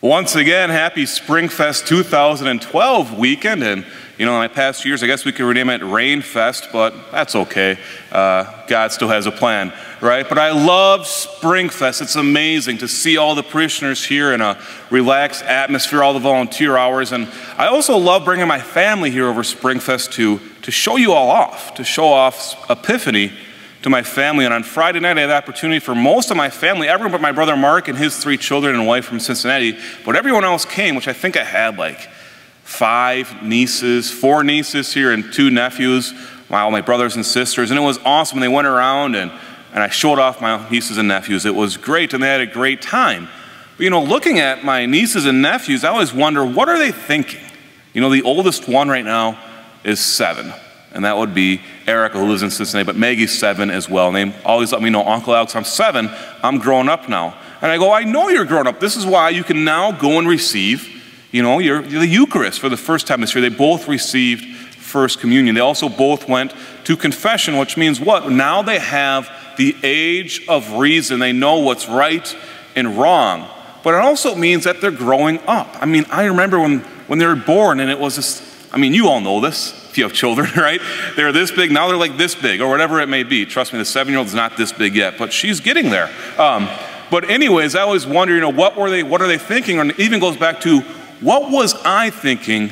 Once again, happy Springfest 2012 weekend, and in my past years, I guess we could rename it Rainfest, but that's okay. God still has a plan, right? But I love Springfest. It's amazing to see all the parishioners here in a relaxed atmosphere, all the volunteer hours, and I also love bringing my family here over Springfest to show you all off, to show off Epiphany to my family. And on Friday night, I had the opportunity for most of my family, everyone but my brother Mark and his 3 children and wife from Cincinnati, but everyone else came, which I think I had like 4 nieces here and 2 nephews, all my brothers and sisters, and it was awesome. They went around and I showed off my nieces and nephews. It was great, and they had a great time. But looking at my nieces and nephews, I always wonder, what are they thinking? The oldest one right now is 7. And that would be Erica, who lives in Cincinnati, but Maggie's 7 as well. And they always let me know, Uncle Alex, I'm 7, I'm grown up now. And I go, I know you're grown up. This is why you can now go and receive, the Eucharist for the first time this year. They both received First Communion. They also both went to confession, which means what? Now they have the age of reason. They know what's right and wrong. But it also means that they're growing up. I remember when they were born, and it was this, you all know this. You have children, right? They're this big, now they're like this big, or whatever it may be. Trust me, the 7-year-old is not this big yet, but she's getting there. But anyways, I always wonder, what are they thinking? Or it even goes back to, what was I thinking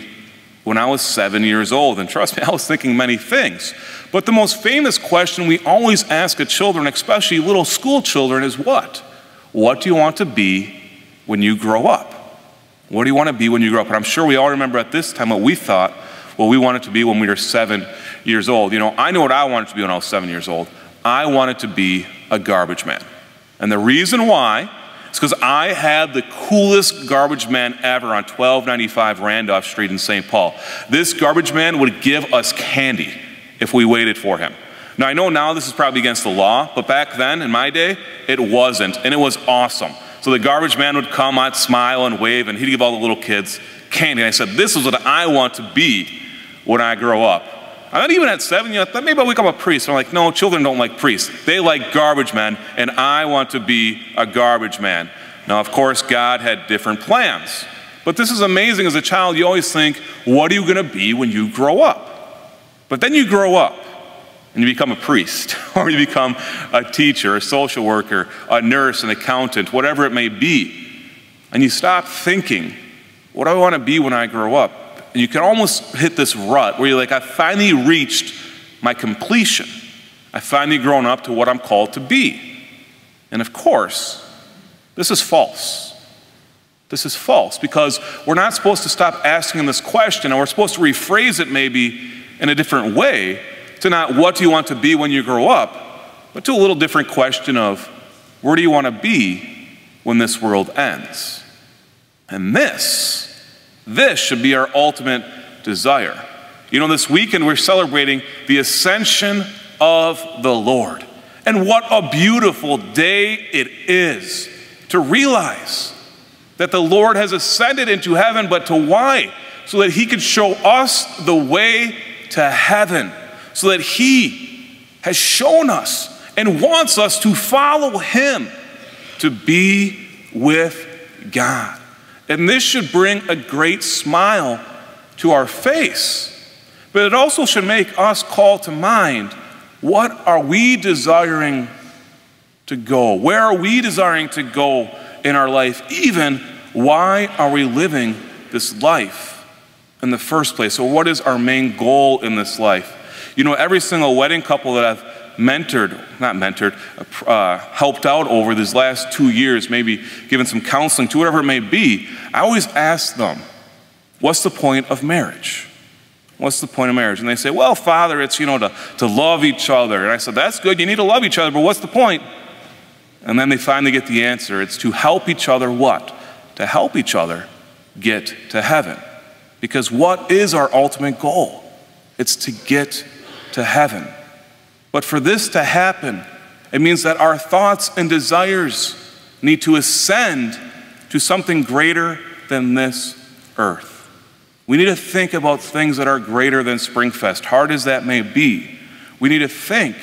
when I was 7 years old? And trust me, I was thinking many things. But the most famous question we always ask of children, especially little school children, is what? What do you want to be when you grow up? What do you want to be when you grow up? And I'm sure we all remember at this time what we thought we wanted to be when we were 7 years old. I know what I wanted to be when I was 7 years old. I wanted to be a garbage man. And the reason why is because I had the coolest garbage man ever on 1295 Randolph Street in St. Paul. This garbage man would give us candy if we waited for him. Now, I know now this is probably against the law, but back then, in my day, it wasn't, and it was awesome. So the garbage man would come, I'd smile and wave, and he'd give all the little kids candy. And I said, this is what I want to be when I grow up. I'm not even at 7, I thought maybe I'll become a priest. I'm like, no, children don't like priests. They like garbage men, and I want to be a garbage man. Now, of course, God had different plans. But this is amazing. As a child, you always think, what are you going to be when you grow up? But then you grow up, and you become a priest, or you become a teacher, a social worker, a nurse, an accountant, whatever it may be. And you stop thinking, what do I want to be when I grow up? And you can almost hit this rut where you're like, I finally reached my completion. I finally grown up to what I'm called to be. And of course, this is false. This is false because we're not supposed to stop asking this question, and we're supposed to rephrase it maybe in a different way to not what do you want to be when you grow up, but to a little different question of where do you want to be when this world ends? And this should be our ultimate desire. This weekend we're celebrating the Ascension of the Lord. And what a beautiful day it is to realize that the Lord has ascended into heaven, but to why? So that he could show us the way to heaven. So that he has shown us and wants us to follow him to be with God. And this should bring a great smile to our face. But it also should make us call to mind, what are we desiring to go? Where are we desiring to go in our life? Even why are we living this life in the first place? So what is our main goal in this life? Every single wedding couple that I've helped out over these last 2 years, maybe given some counseling to whatever it may be, I always ask them, what's the point of marriage? What's the point of marriage? And they say, well, Father, it's, to love each other. And I said, that's good, you need to love each other, but what's the point? And then they finally get the answer. It's to help each other what? To help each other get to heaven. Because what is our ultimate goal? It's to get to heaven. But for this to happen, it means that our thoughts and desires need to ascend to something greater than this earth. We need to think about things that are greater than Springfest, hard as that may be. We need to think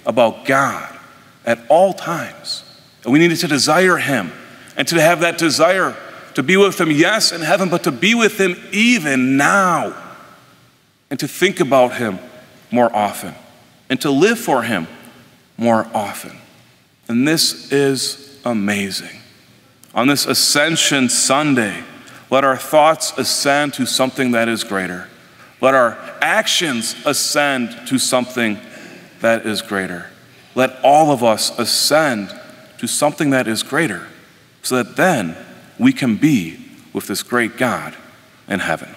about God at all times. And we need to desire him. And to have that desire To be with him, yes, in heaven, but to be with him even now. And to think about him more often. And to live for him more often. And this is amazing. On this Ascension Sunday, let our thoughts ascend to something that is greater. Let our actions ascend to something that is greater. Let all of us ascend to something that is greater, so that then we can be with this great God in heaven.